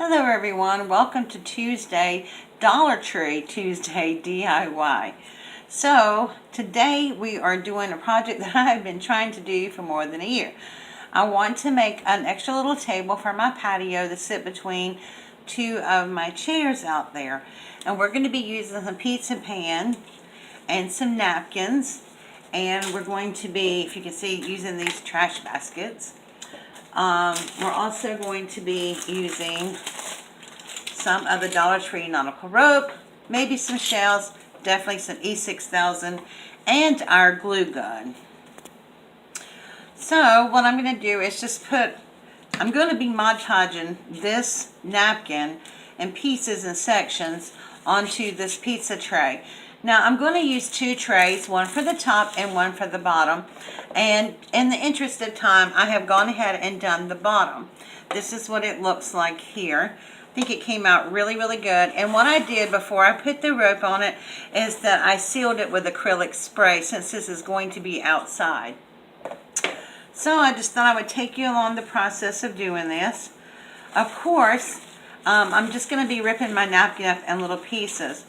Hello everyone, welcome to Tuesday, Dollar Tree Tuesday DIY. So today we are doing a project that I've been trying to do for more than a year. I want to make an extra little table for my patio to sit between two of my chairs out there. And we're going to be using some pizza pan and some napkins. And we're going to be, if you can see, using these trash baskets. We're also going to be using some of the Dollar Tree nautical rope, maybe some shells, definitely some E6000, and our glue gun. So what I'm going to do is just I'm going to be Mod Podging this napkin in pieces and sections onto this pizza tray. Now I'm going to use two trays, one for the top and one for the bottom. And in the interest of time, I have gone ahead and done the bottom. This is what it looks like here. I think it came out really, really good. And what I did before I put the rope on it is that I sealed it with acrylic spray since this is going to be outside. So I just thought I would take you along the process of doing this. Of course, I'm just going to be ripping my napkin up in little pieces.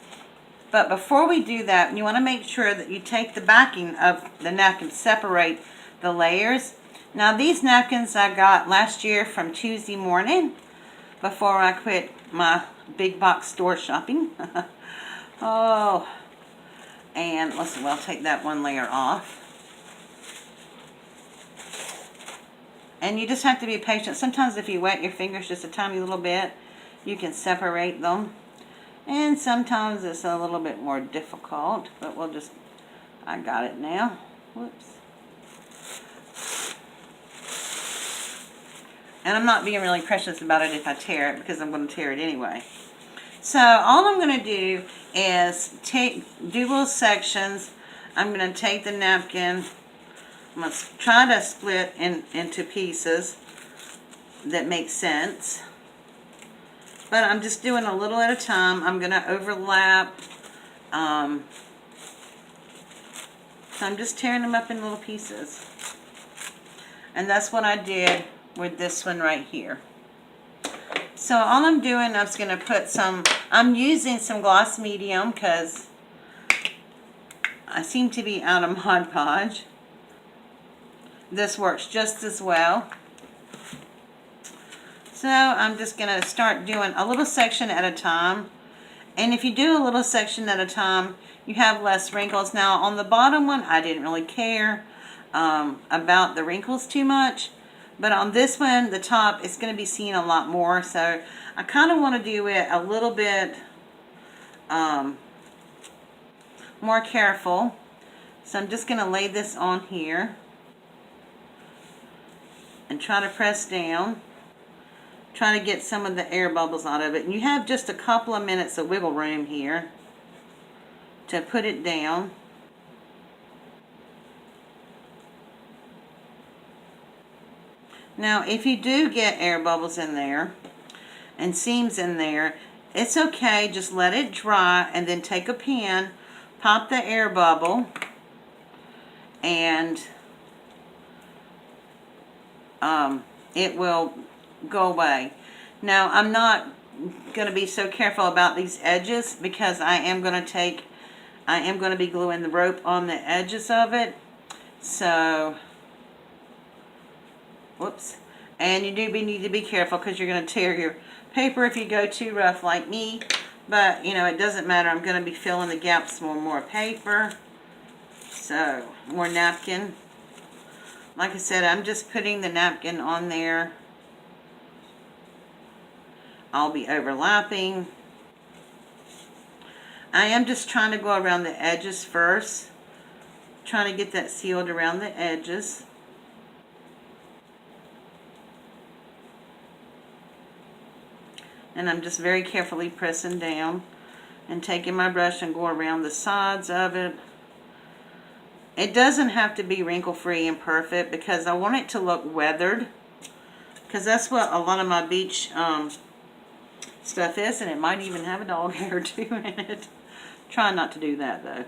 But before we do that, you want to make sure that you take the backing of the napkin, separate the layers. Now these napkins I got last year from Tuesday morning before I quit my big box store shopping. Oh, and listen, we'll take that one layer off. And you just have to be patient. Sometimes if you wet your fingers just a tiny little bit, you can separate them. And sometimes it's a little bit more difficult, but I got it now. Whoops. And I'm not being really precious about it if I tear it, because I'm going to tear it anyway. So all I'm going to do is do little sections. I'm going to take the napkin. I'm going to try to split into pieces that make sense. But I'm just doing a little at a time. I'm going to overlap. So I'm just tearing them up in little pieces. And that's what I did with this one right here. So all I'm doing, I'm just going to put I'm using some gloss medium because I seem to be out of Mod Podge. This works just as well. So I'm just going to start doing a little section at a time. And if you do a little section at a time, you have less wrinkles. Now on the bottom one, I didn't really care about the wrinkles too much. But on this one, the top, it's going to be seen a lot more. So I kind of want to do it a little bit more careful. So I'm just going to lay this on here and try to press down. Try to get some of the air bubbles out of it. And you have just a couple of minutes of wiggle room here to put it down. Now, if you do get air bubbles in there and seams in there, it's okay. Just let it dry and then take a pen, pop the air bubble, and it will go away. Now I'm not going to be so careful about these edges because I am going to be gluing the rope on the edges of it. So whoops. And you do need to be careful because you're going to tear your paper if you go too rough like me. But you know, it doesn't matter. I'm going to be filling the gaps with more paper. So more napkin. Like I said, I'm just putting the napkin on there. I'll be overlapping. I am just trying to go around the edges first. Trying to get that sealed around the edges. And I'm just very carefully pressing down and taking my brush and go around the sides of it. It doesn't have to be wrinkle-free and perfect because I want it to look weathered. Because that's what a lot of my beach stuff is, and it might even have a dog hair or two in it. Try not to do that though.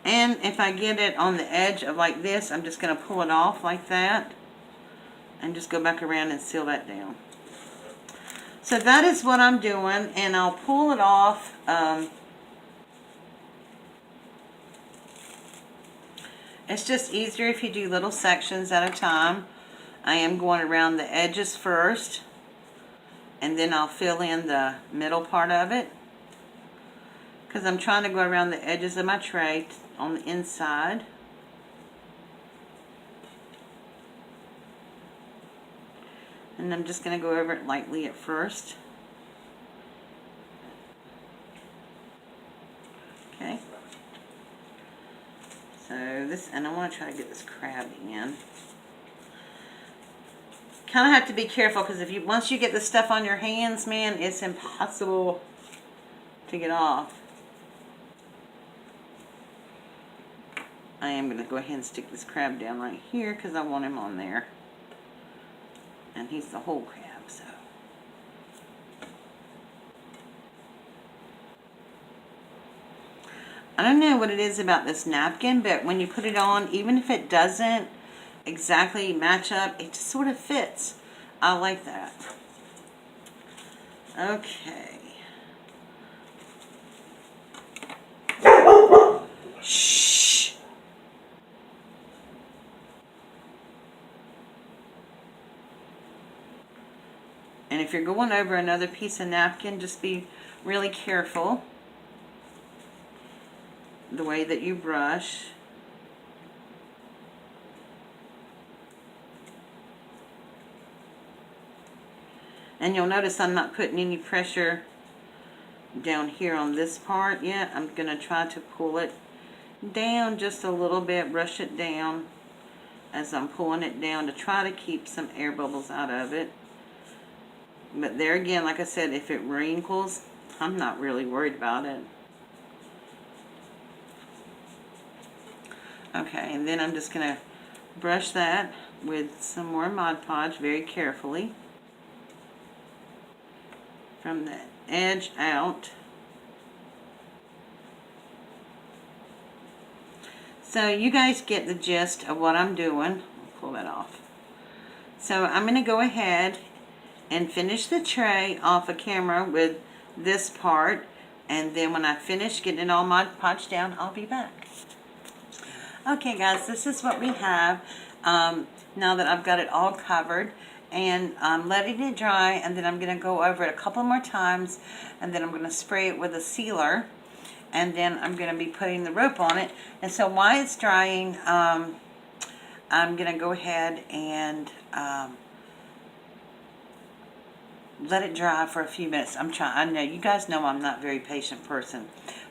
And if I get it on the edge of like this, I'm just going to pull it off like that. And just go back around and seal that down. So that is what I'm doing. And I'll pull it off. It's just easier if you do little sections at a time. I am going around the edges first. And then I'll fill in the middle part of it. Because I'm trying to go around the edges of my tray on the inside. And I'm just going to go over it lightly at first. Okay. So this, and I want to try to get this crab in. Kind of have to be careful because if you, once you get the stuff on your hands, man, it's impossible to get off. I am going to go ahead and stick this crab down right here because I want him on there. And he's the whole crab, so. I don't know what it is about this napkin, but when you put it on, even if it doesn't exactly match up, it just sort of fits. I like that. Okay. Shh. And if you're going over another piece of napkin, just be really careful the way that you brush. And you'll notice I'm not putting any pressure down here on this part yet. I'm going to try to pull it down just a little bit, brush it down as I'm pulling it down to try to keep some air bubbles out of it. But there again, like I said, if it wrinkles, I'm not really worried about it. Okay, and then I'm just going to brush that with some more Mod Podge very carefully from the edge out. So you guys get the gist of what I'm doing. I'll pull that off. So I'm going to go ahead and finish the tray off of camera with this part, and then when I finish getting it all Mod Podge down, I'll be back. Okay guys, this is what we have now that I've got it all covered, and I'm letting it dry, and then I'm going to go over it a couple more times, and then I'm going to spray it with a sealer, and then I'm going to be putting the rope on it. And so while it's drying, I'm going to go ahead and let it dry for a few minutes. I know you guys know I'm not a very patient person,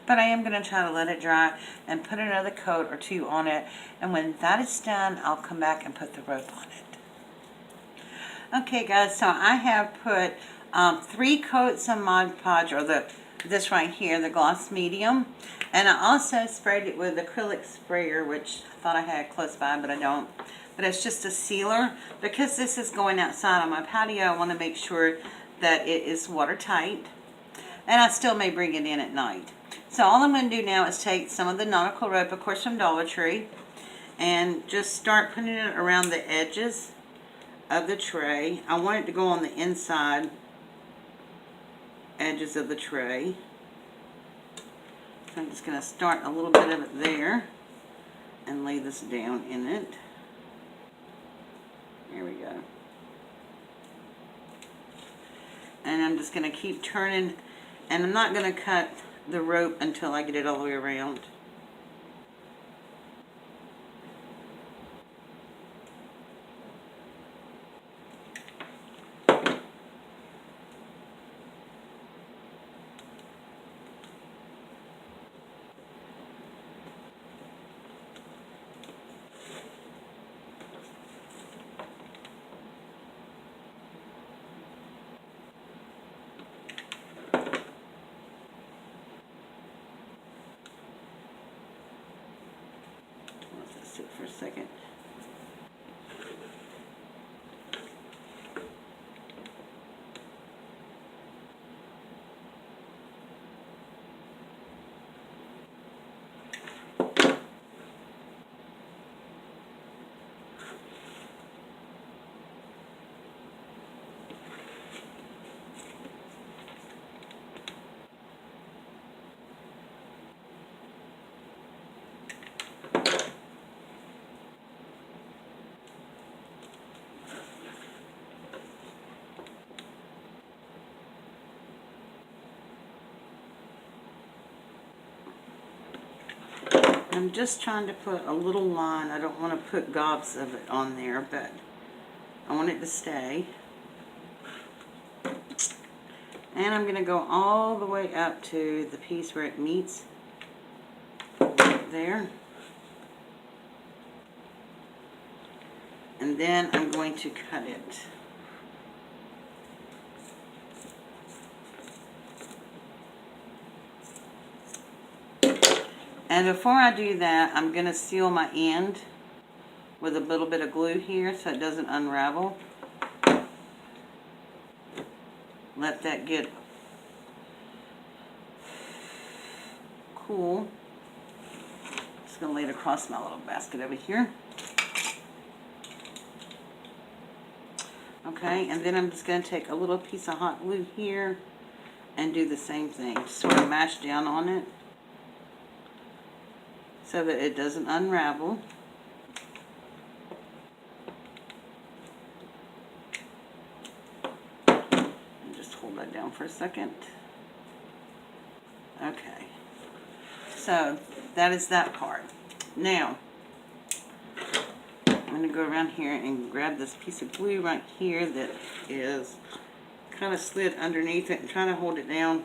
but I am going to try to let it dry and put another coat or two on it. And when that is done, I'll come back and put the rope on it. Okay, guys, so I have put 3 coats of Mod Podge, or this right here, the gloss medium, and I also sprayed it with acrylic sprayer, which I thought I had close by, but I don't. But it's just a sealer. Because this is going outside on my patio, I want to make sure that it is watertight. And I still may bring it in at night. So all I'm going to do now is take some of the nautical rope, of course from Dollar Tree, and just start putting it around the edges of the tray. I want it to go on the inside edges of the tray. So I'm just going to start a little bit of it there and lay this down in it. There we go. And I'm just going to keep turning, and I'm not going to cut the rope until I get it all the way around. Sit for a second. I'm just trying to put a little line. I don't want to put gobs of it on there, but I want it to stay. And I'm going to go all the way up to the piece where it meets right there. And then I'm going to cut it. And before I do that, I'm going to seal my end with a little bit of glue here so it doesn't unravel. Let that get cool. Just going to lay it across my little basket over here. Okay, and then I'm just going to take a little piece of hot glue here and do the same thing. Sort of mash down on it so that it doesn't unravel. And just hold that down for a second. Okay, so that is that part. Now, I'm going to go around here and grab this piece of glue right here that is kind of slid underneath it and trying to hold it down.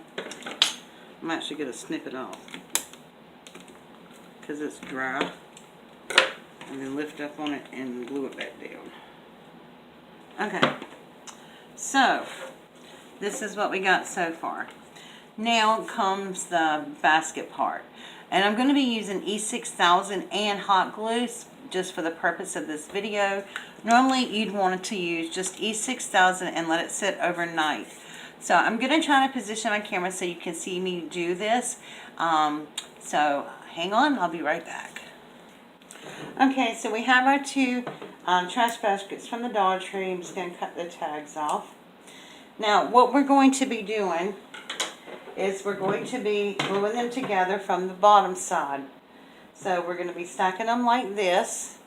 I'm actually going to snip it off because it's dry, and then lift up on it and glue it back down. Okay, so this is what we got so far. Now comes the basket part, and I'm going to be using E6000 and hot glue just for the purpose of this video. Normally you'd want to use just E6000 and let it sit overnight. So I'm going to try to position my camera so you can see me do this. So hang on, I'll be right back. Okay, so we have our two trash baskets from the Dollar Tree. I'm just going to cut the tags off. Now what we're going to be doing is we're going to be gluing them together from the bottom side. So we're going to be stacking them like this,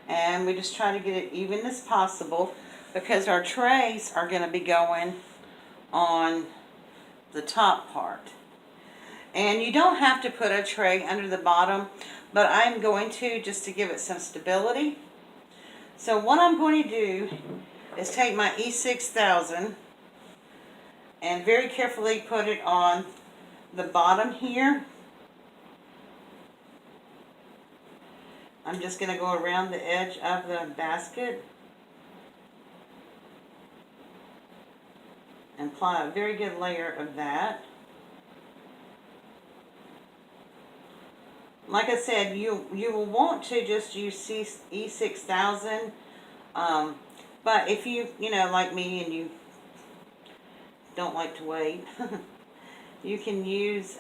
and we just try to get it even as possible because our trays are going to be going on the top part. And you don't have to put a tray under the bottom, but I'm going to just to give it some stability. So what I'm going to do is take my E6000 and very carefully put it on the bottom here. I'm just going to go around the edge of the basket and apply a very good layer of that. Like I said, you will want to just use E6000, but if you like me and you don't like to wait, you can use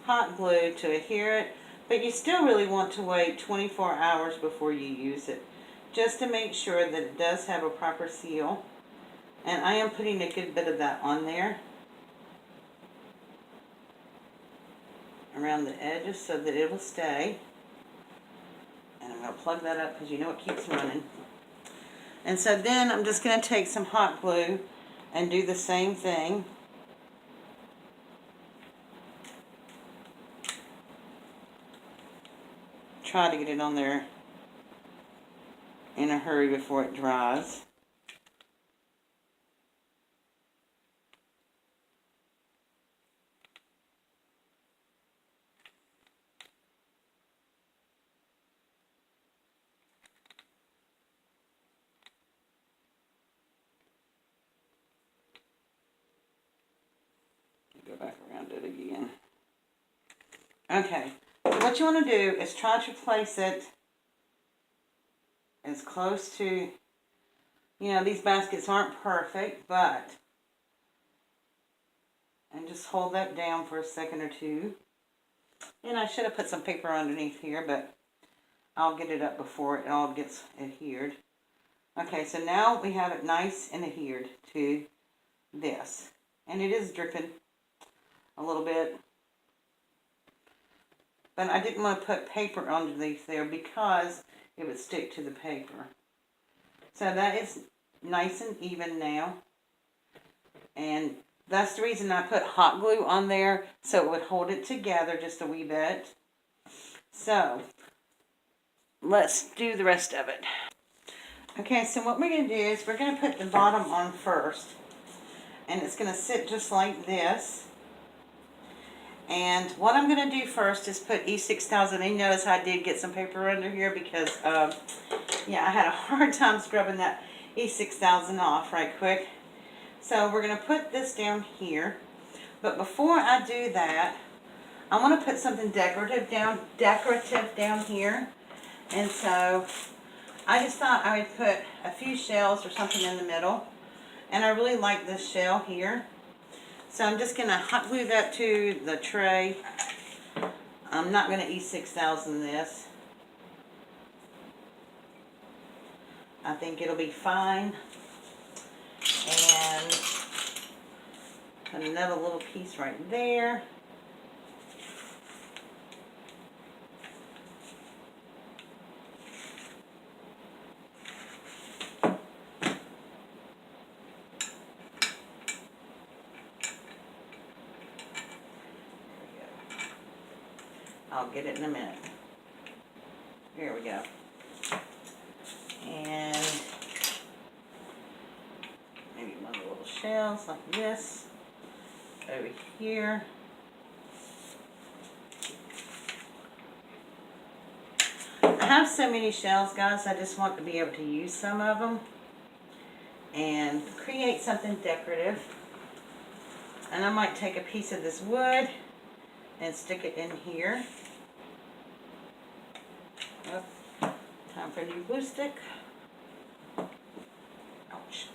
hot glue to adhere it, but you still really want to wait 24 hours before you use it, just to make sure that it does have a proper seal. And I am putting a good bit of that on there around the edges so that it will stay. And I'm going to plug that up because you know it keeps running. And so then I'm just going to take some hot glue and do the same thing. Try to get it on there in a hurry before it dries. Go back around it again. Okay. So what you want to do is try to place it as close to, these baskets aren't perfect, but, and just hold that down for a second or two. And I should have put some paper underneath here, but I'll get it up before it all gets adhered. Okay, so now we have it nice and adhered to this. And it is dripping a little bit. But I didn't want to put paper underneath there because it would stick to the paper. So that is nice and even now. And That's the reason I put hot glue on there, so it would hold it together just a wee bit. So, let's do the rest of it. Okay, so what we're going to do is we're going to put the bottom on first. And it's going to sit just like this. And what I'm going to do first is put E6000. And you notice I did get some paper under here because, yeah, I had a hard time scrubbing that E6000 off right quick. So we're going to put this down here. But before I do that, I want to put something decorative down here. And so I just thought I would put a few shells or something in the middle. And I really like this shell here. So I'm just going to hot glue that to the tray. I'm not going to E6000 this. I think it'll be fine. And put another little piece right there. I'll get it in a minute. Here we go. And maybe one of the little shells like this over here. I have so many shells, guys, I just want to be able to use some of them and create something decorative. And I might take a piece of this wood and stick it in here. Oh, time for a new glue stick. Ouch.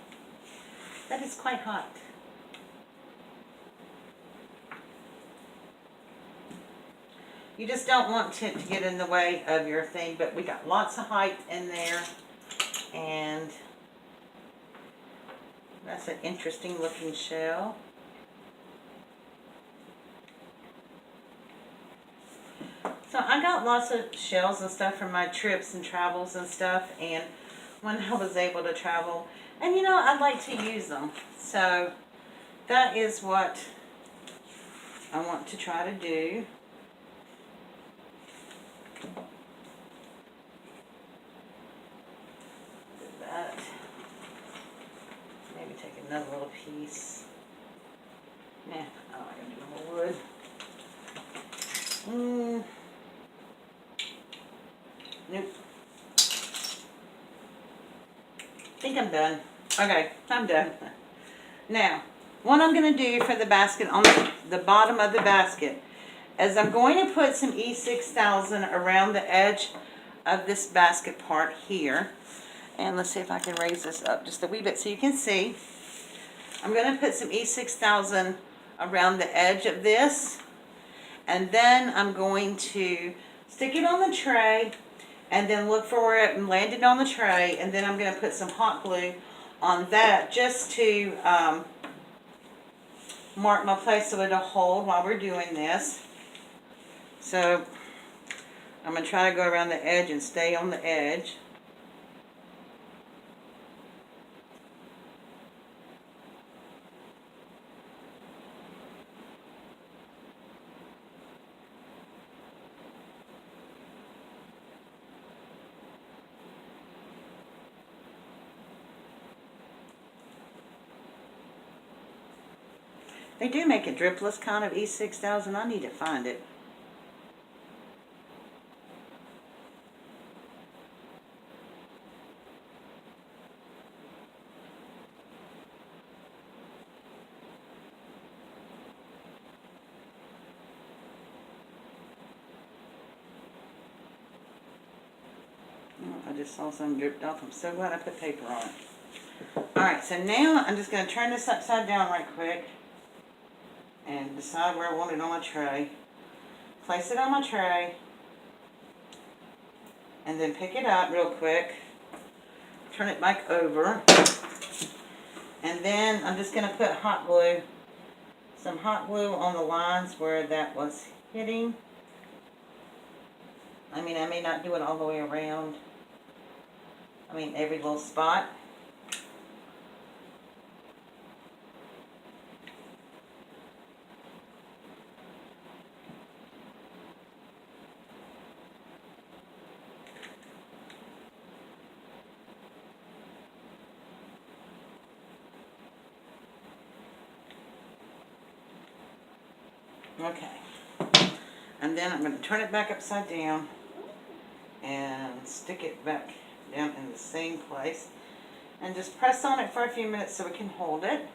That is quite hot. You just don't want it to get in the way of your thing, but we got lots of height in there. And that's an interesting looking shell. So I got lots of shells and stuff from my trips and travels and stuff, and when I was able to travel, and you know, I'd like to use them. So that is what I want to try to do. Do that. Maybe take another little piece. Nah, I'm not going to do more wood. Nope. I think I'm done. Okay, I'm done. Now, what I'm going to do for the basket, on the bottom of the basket, is I'm going to put some E6000 around the edge of this basket part here. And let's see if I can raise this up just a wee bit so you can see. I'm going to put some E6000 around the edge of this. And then I'm going to stick it on the tray and then look for where it landed on the tray. And then I'm going to put some hot glue on that just to mark my place so it'll hold while we're doing this. So I'm going to try to go around the edge and stay on the edge. They do make a dripless kind of E6000. I need to find it. Oh, I just saw some dripped off. I'm so glad I put paper on it. Alright, so now I'm just going to turn this upside down right quick and decide where I want it on my tray. Place it on my tray and then pick it up real quick. Turn it back over. And then I'm just going to put hot glue, some hot glue on the lines where that was hitting. I mean, I may not do it all the way around. I mean, every little spot. Okay. And then I'm going to turn it back upside down and stick it back down in the same place. And just press on it for a few minutes so we can hold it.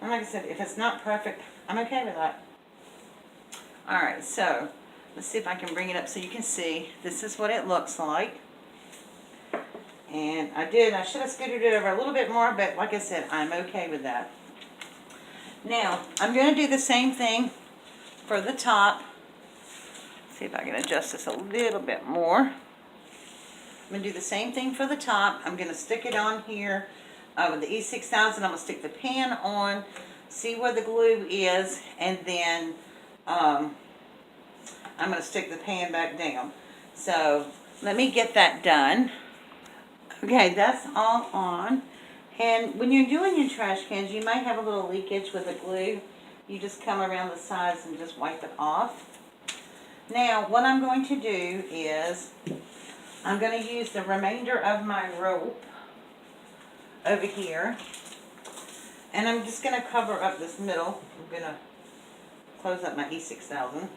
And like I said, if it's not perfect, I'm okay with that. Alright, so let's see if I can bring it up so you can see. This is what it looks like. And I should have scooted it over a little bit more, but like I said, I'm okay with that. Now, I'm going to do the same thing for the top. See if I can adjust this a little bit more. I'm going to do the same thing for the top. I'm going to stick it on here with the E6000. I'm going to stick the pan on, see where the glue is, and then I'm going to stick the pan back down. So let me get that done. Okay, that's all on. And when you're doing your trash cans, you might have a little leakage with the glue. You just come around the sides and just wipe it off. Now, what I'm going to do is, I'm going to use the remainder of my rope over here. And I'm just going to cover up this middle. I'm going to close up my E6000.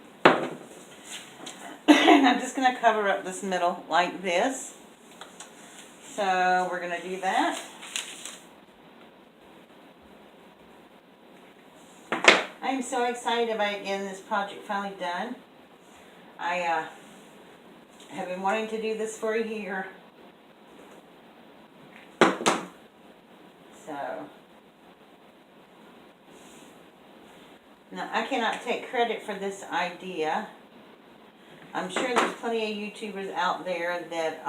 And I'm just going to cover up this middle like this. So we're going to do that. I am so excited about getting this project finally done. I have been wanting to do this for a year. So, now I cannot take credit for this idea. I'm sure there's plenty of YouTubers out there that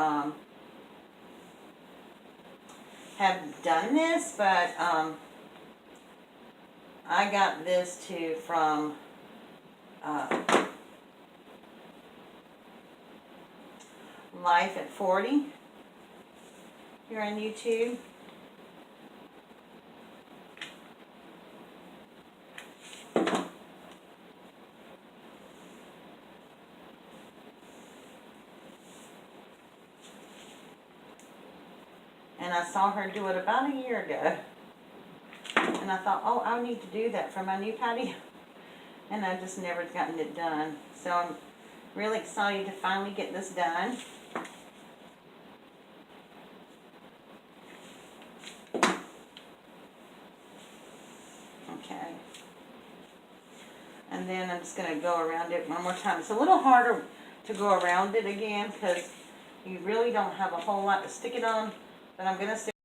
have done this, but I got this from Life at 40 here on YouTube. And I saw her do it about a year ago. And I thought, oh, I need to do that for my new patio. And I've just never gotten it done. So I'm really excited to finally get this done. Okay. And then I'm just going to go around it one more time. It's a little harder to go around it again because you really don't have a whole lot to stick it on. But I'm going to stick